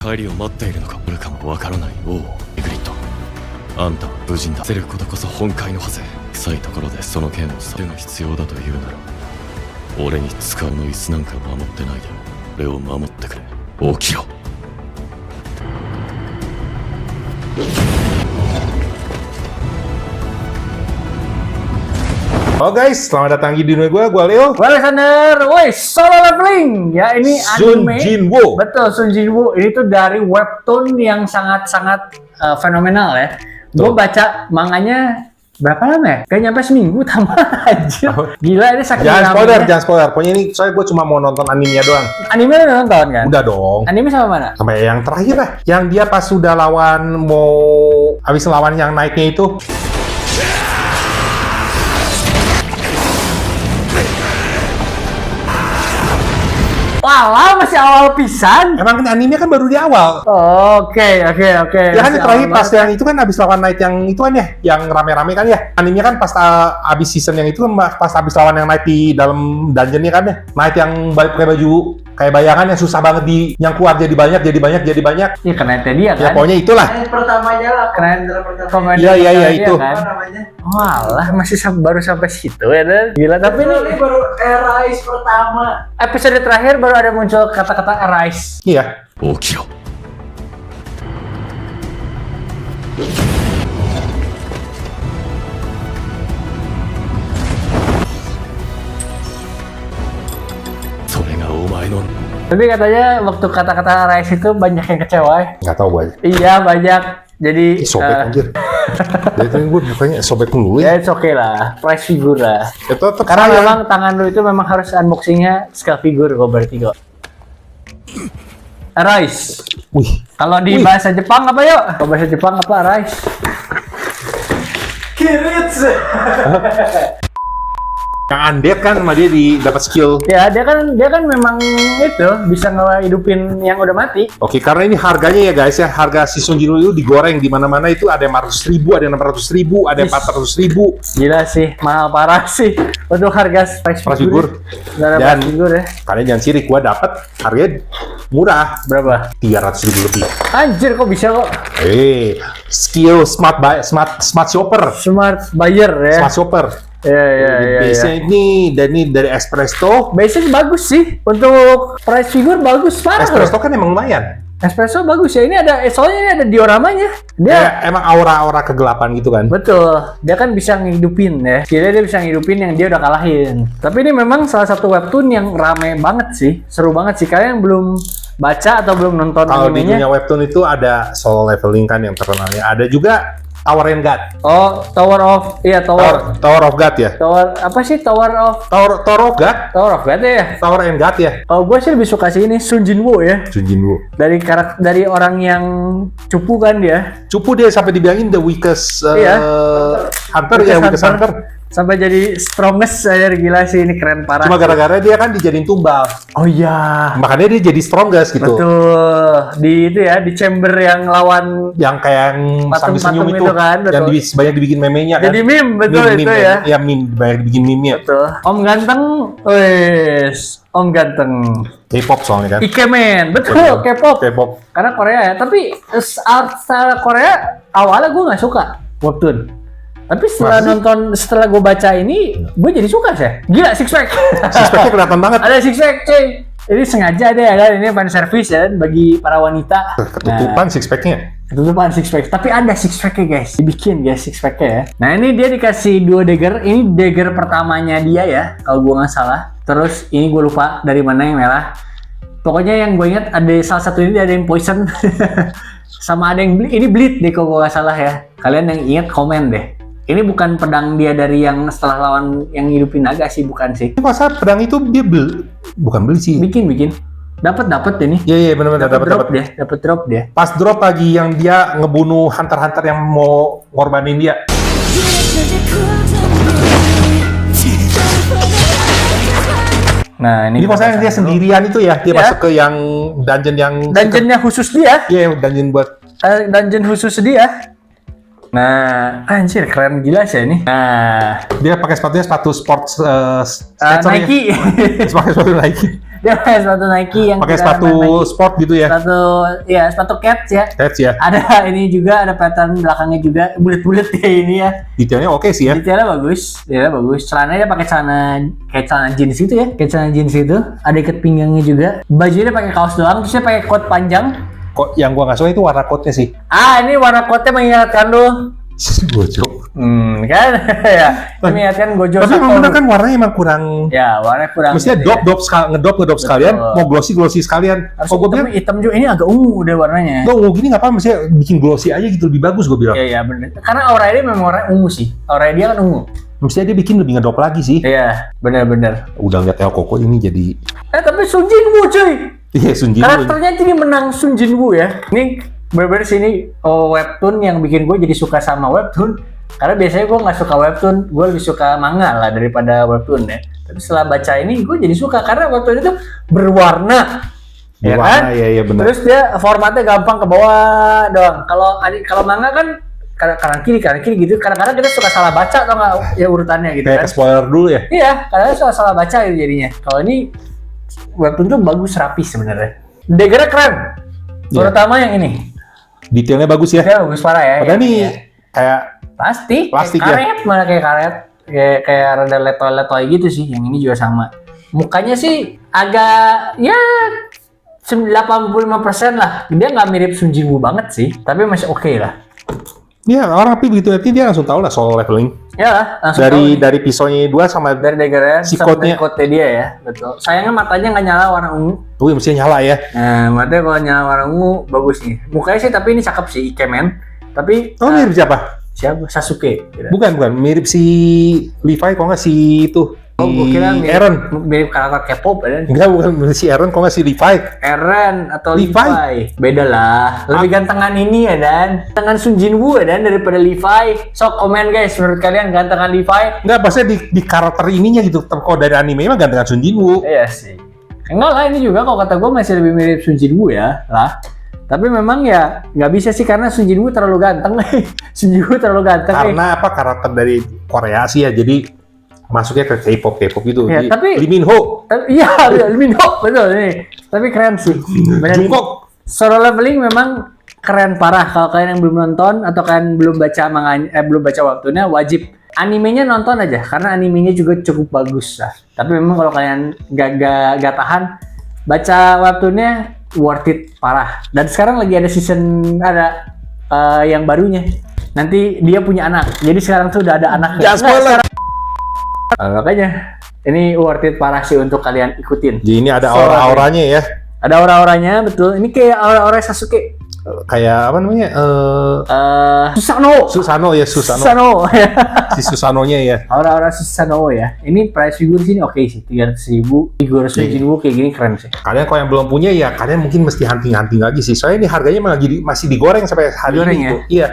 帰りを待っているのか、来るかもわからない王イグリッド。あんたは無人だ。せることこそ本懐のはず。臭いところでその剣をされが必要だというなら、俺に使うの椅子なんか守ってないで俺を守ってくれ。起きろ。Halo guys, selamat datang di dunia gue Leo. Gue Alexander, woi, solo leveling. Ya ini Sun anime. Jinwoo. Betul, Sun Jinwoo. Ini tuh dari webtoon yang sangat-sangat fenomenal ya. Gue baca manganya berapa lama ya? Gak nyampe seminggu tamat aja. Gila ini saking ramainya. Jangan spoiler. Pokoknya ini soalnya gue cuma mau nonton animenya doang. Anime udah nonton kan? Udah dong. Anime sama mana? Sampai yang terakhir lah. Yang dia pas sudah lawan habis lawan yang naiknya itu. Walah, masih awal pisan. Emang anime kan baru di awal. Oke. Ya kan terakhir pas yang itu kan habis lawan Knight yang itu kan ya, yang rame-rame kan ya. Animenya kan pas habis season yang itu kan pas habis lawan yang Knight di dalam dungeonnya kan ya. Knight yang pakai baju kayak bayangan yang susah banget yang keluar jadi banyak. Iya karena itu dia kan. Ya pokoknya itulah. Pertamanya lah, Komedi Iya itu. kan? apa namanya? Walah, masih baru sampai situ ya Dan. Gila, tapi Ini baru Arise pertama. episode terakhir baru ada muncul kata-kata arise. Iya. 起きろ。それがお前の Tapi katanya waktu kata-kata arise itu banyak yang kecewa ya. Nggak tahu gue. Iya, banyak. Jadi Sobek anjir. Dari tadi gue bukannya sobek dulu ya ya. it's okay lah, price figure lah. Itu tetap Karena sayang. memang tangan lu itu memang harus unboxingnya scale figure kok berarti kok. Arise. Wih. Kalau di Wih. bahasa Jepang apa yuk? Kalau bahasa Jepang apa arise? Kiritsu. Yang undead kan sama dia dapat skill. Ya dia kan memang itu bisa ngehidupin yang udah mati. Oke, karena ini harganya ya guys ya, harga si Sun Jinwoo itu digoreng di mana-mana itu ada yang 500.000, ada yang 600.000, ada yang 400.000. Gila sih, mahal parah sih untuk harga price figure. Dan Dan figure ya. kalian jangan sirik, gua dapat harganya murah, Berapa? 300.000 lebih. Anjir kok bisa kok Skill smart shopper. smart buyer ya. Smart shopper. Ya. Biasanya ini dari Espresso. Basic bagus sih untuk price figure bagus parah. Espresso loh. kan emang lumayan. Espresso bagus ya. Ini ada soalnya ini ada dioramanya. Dia Ya, emang aura-aura kegelapan gitu kan. betul. Dia kan bisa ngehidupin ya. Kira dia bisa ngehidupin yang dia udah kalahin. Tapi ini memang salah satu webtoon yang rame banget sih. Seru banget sih. Kalian yang belum baca atau belum nonton Kalau di dunia animenya? webtoon itu ada solo leveling kan yang terkenalnya. Ada juga Tower and God. Oh, Tower of Tower of God ya. Tower apa sih Tower of Tower of God. God ya? Tower and God ya. Kalau gue sih lebih suka sih ini Sun Jinwoo ya. Sun Jinwoo. Dari orang yang cupu kan dia. Cupu dia sampai dibilangin the weakest Iya. hunter ya, weakest hunter. Sampai jadi strongest aja gila sih ini keren parah. Cuma gara-gara dia kan dijadiin tumbal. Oh iya. Makanya dia jadi strongest gitu. Betul. Di itu ya, di chamber yang lawan Yang kayak yang sambil senyum patung itu, itu kan, betul. yang banyak dibikin memenya kan. jadi meme betul itu ya. Ya meme, banyak dibikin meme-nya. Betul. Om ganteng, wes. Om ganteng. K-pop soalnya kan. Ikemen, betul, K-pop. K-pop. Karena Korea ya, tapi art style Korea awalnya gue nggak suka webtoon. Tapi setelah gue baca ini, gue jadi suka sih. Gila six pack. Six-packnya kelihatan banget. Ada six pack, cuy. Ini sengaja deh ada ini fan service ya bagi para wanita. Ketutupan six-packnya. Ketutupan six pack, tapi ada six packnya guys, dibikin guys six packnya ya. Nah ini dia dikasih 2 dagger, ini dagger pertamanya dia ya, kalau gue nggak salah. Terus ini gue lupa dari mana yang merah. Pokoknya yang gue ingat ada salah satu ini ada yang poison, sama ada yang ini bleed deh kalau gue nggak salah ya. Kalian yang ingat komen deh. Ini bukan pedang dia dari yang setelah lawan yang hidupin naga sih, bukan sih. Ini masa pedang itu dia bukan beli sih. Bikin. Dapat ini. Iya benar-benar Dapat drop dapat. dia. Pas drop lagi yang dia ngebunuh hunter-hunter yang mau ngorbanin dia. Nah, Ini maksudnya dia sendirian itu ya, dia Ya. masuk ke yang dungeon yang dungeonnya khusus dia. Iya, dungeon buat Dungeon khusus dia. Nah, anjir keren gila sih ini. Nah, dia pakai sepatunya sepatu sports skater ya. Nike. Pakai sepatu Nike. Dia pakai sepatu Nike yang Pakai kira-kira sepatu Nike. sport gitu ya. Sepatu cats ya. Cats ya. Ada ini juga, ada pattern belakangnya juga bulat-bulat ya ini ya. Detailnya oke sih ya. Detailnya bagus. Celananya dia pakai kayak celana jeans gitu ya. Kayak celana jeans itu. Ada ikat pinggangnya juga. Bajunya dia pakai kaos doang, terus dia pakai coat panjang. Kok yang gua nggak suka itu warna coatnya sih. Ini warna coatnya mengingatkan lu. Gojok. Kan ya. Ini mengingatkan Gojo Tapi emang Satoru. bener kan warnanya emang kurang. Ya, warnanya kurang. Mestinya gitu ya. ngedop sekalian, mau glossy sekalian. Harus Kok gue bilang, hitam juga, ini agak ungu udah warnanya. gue gini nggak apa, mestinya bikin glossy aja gitu lebih bagus gue bilang. Iya bener. Karena aura dia memang warna ungu sih. Aura dia kan ungu. Mestinya dia bikin lebih ngedop lagi sih. Iya, bener. Udah ngeliat El Coco ini jadi, Tapi Sun Jinwoo cuy. iya Sun Jinwoo. Karakternya jadi menang Sun Jinwoo ya. Ini bener-bener sini webtoon yang bikin gue jadi suka sama webtoon. Karena biasanya gue nggak suka webtoon, gue lebih suka manga lah daripada webtoon ya. Tapi setelah baca ini gue jadi suka karena webtoon itu berwarna. Ya kan? Iya benar. Terus dia formatnya gampang ke bawah doang. Kalau manga kan kanan kiri gitu. Kadang-kadang kita suka salah baca atau nggak ya urutannya gitu Kayak kan. spoiler dulu ya. Iya, kadang suka salah baca gitu jadinya. Kalau ini webtoon tuh bagus rapi sebenarnya. Daggernya keren. Terutama yang ini. Detailnya bagus ya. Dia bagus parah ya. Padahal yang nih ini ya. kayak Plastik ya. karet, malah kayak karet. Kayak rada letoy-letoy gitu sih. Yang ini juga sama. Mukanya sih agak ya 85% lah. Dia nggak mirip Sun Jinwoo banget sih, tapi masih oke lah. ya orang tapi begitu nanti dia langsung tahu lah soal leveling. Ya lah, langsung tahu nih. Dari pisaunya 2 sama dari daggernya si sama coatnya. dari coatnya dia ya, betul. Sayangnya matanya nggak nyala warna ungu. mestinya nyala ya. Nah, matanya kalau nyala warna ungu bagus nih. Mukanya sih tapi ini cakep sih, Ikemen. Tapi Mirip siapa? siapa? Sasuke. Kira. Bukan mirip si Levi kok nggak si itu. Oh, gue kira Eren. mirip karakter K-pop ya. Enggak, bukan si Eren kok nggak si Levi. Eren atau Levi. Levi. Beda lah. Lebih gantengan ini ya Dan. Gantengan Sun Jinwoo ya Dan daripada Levi. So komen guys, menurut kalian gantengan Levi? Enggak, maksudnya di karakter ininya gitu. Kalau dari anime mah gantengan Sun Jinwoo. Iya sih. Enggak lah, ini juga kalau kata gue masih lebih mirip Sun Jinwoo ya lah. Tapi memang ya nggak bisa sih karena Sun Jinwoo terlalu ganteng. Sun Jinwoo terlalu ganteng. Karena apa, karakter dari Korea sih ya, jadi masuknya ke K-pop gitu. Ya, tapi Lee Min Ho, Iya, Lee Min Ho betul nih. Tapi keren sih. Bener. Jungkook. Solo Leveling memang keren parah. Kalau kalian yang belum nonton atau kalian belum baca belum baca webtoonnya, wajib animenya nonton aja karena animenya juga cukup bagus lah. Tapi memang kalau kalian gak tahan baca webtoonnya, worth it parah. Dan sekarang lagi ada yang barunya. Nanti dia punya anak. Jadi sekarang tuh udah ada anak. Jangan spoiler. Makanya ini worth it parah sih untuk kalian ikutin. Jadi ini ada Solo aura-auranya ya. Ada aura-auranya betul. Ini kayak aura-aura Sasuke. Kayak apa namanya? Susanoo. Susanoo ya, Susanoo. Susanoo. Si Susanonya ya. Aura-aura Susanoo ya. Ini price figure sini oke sih. 300.000 figure Sun Jinwoo kayak gini keren sih. Kalian kalau yang belum punya ya kalian mungkin mesti hunting lagi sih. Soalnya ini harganya masih digoreng sampai hari Digoreng ini ya? tuh. Iya.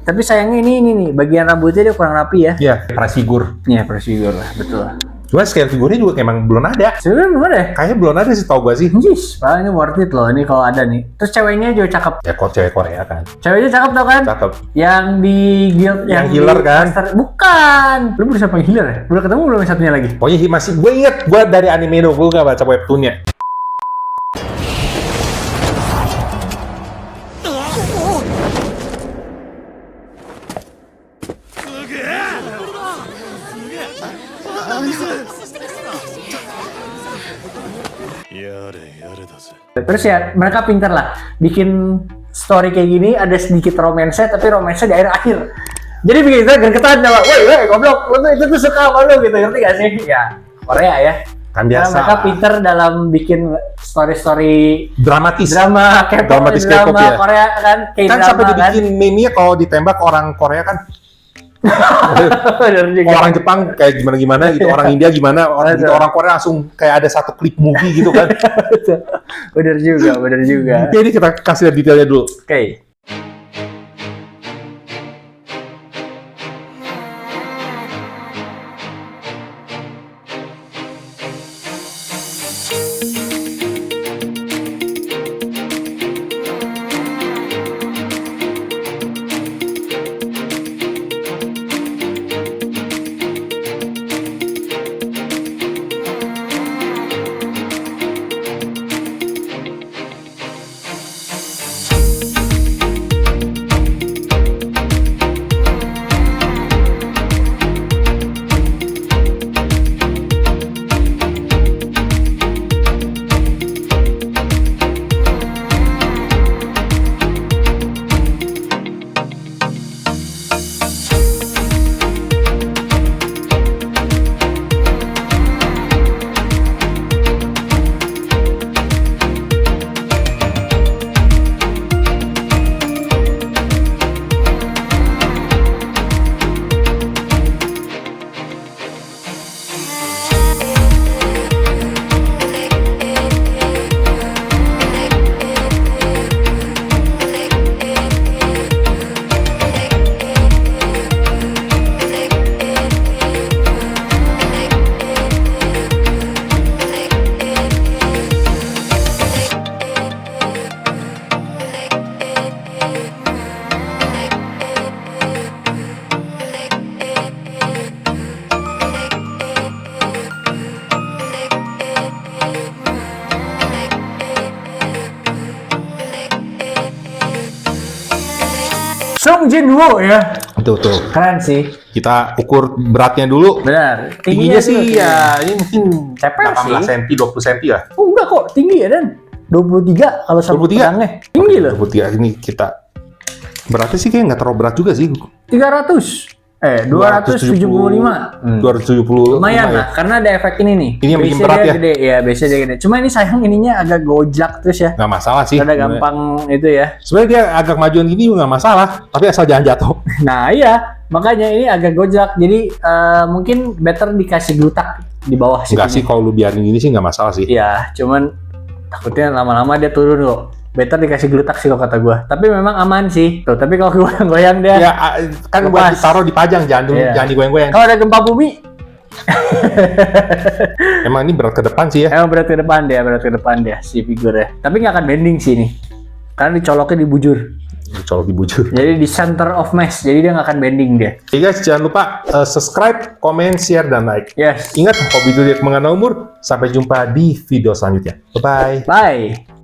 Tapi sayangnya ini nih bagian rambutnya dia kurang rapi ya. Iya, price figure. Iya price figure lah betul. Cuma scale figurnya juga emang belum ada. Sebenarnya belum ada ya? Kayaknya belum ada sih, tau gua sih. Jis, ini worth it loh ini kalau ada nih. Terus ceweknya juga cakep. Ya kok cewek Korea kan. Ceweknya cakep tau kan? Cakep. Yang di guild Yang di healer kan? Bukan. Lu udah siapa yang healer ya? Udah ketemu belum yang satunya lagi? Pokoknya masih gue inget, gue dari anime dong, gue gak baca webtoonnya. Terus ya mereka pinter lah bikin story kayak gini, ada sedikit romance tapi romance di akhir-akhir. Jadi bikin kita gergetan sama, woi goblok, lu tuh itu tuh suka sama lu gitu, ngerti gak sih? Ya Korea ya. Kan Karena biasa. mereka pinter dalam bikin story-story Dramatis. drama K-pop, Dramatis K-pop drama ya. Korea kan, kayak Kan drama sampai dibikin meme-nya kalau ditembak orang Korea kan. Bener juga. Orang Jepang kayak gimana gitu, orang India gimana, orang Korea langsung kayak ada satu klip movie gitu kan. Bener juga. Jadi kita kasih lihat detailnya dulu. Oke. Song Jinwoo ya. Tuh. Keren sih. Kita ukur beratnya dulu. Benar. Tingginya dulu, sih tinggi. ya, ini mungkin Ceper 18 sih. cm, 20 cm lah. Oh enggak kok, tinggi ya Dan. 23 kalau sama 23? pedangnya. Tinggi loh. 23 ini kita beratnya sih kayak nggak terlalu berat juga sih. 275. 270 Lumayan lah, karena ada efek ini nih. Ini yang bikin Biasanya berat dia ya? Gede, ya, biasanya dia gede. Cuma ini sayang ininya agak gojlak terus ya. Nggak masalah sih. Ada gampang itu ya. Sebenarnya dia agak majuan gini juga nggak masalah, tapi asal jangan jatuh. Nah iya, makanya ini agak gojlak. Jadi mungkin better dikasih glutak di bawah sih. Enggak sih, kalau lu biarin gini sih nggak masalah sih. Iya, cuman takutnya lama-lama dia turun kok. Better dikasih glutak sih kalau kata gua. Tapi memang aman sih. Tuh, tapi kalau goyang-goyang dia. Ya kan buat Lepas. ditaruh dipajang, Iya. jangan digoyang-goyang. Kalau ada gempa bumi, Emang ini berat ke depan sih ya. emang berat ke depan dia si figurnya. Tapi nggak akan bending sih ini. Karena dicoloknya di bujur. Colok di bujur. Jadi di center of mass. Jadi dia nggak akan bending dia. Oke guys, jangan lupa subscribe, komen, share, dan like. Yes. Ingat, hobi zodiak mengenal umur. Sampai jumpa di video selanjutnya. Bye-bye. Bye.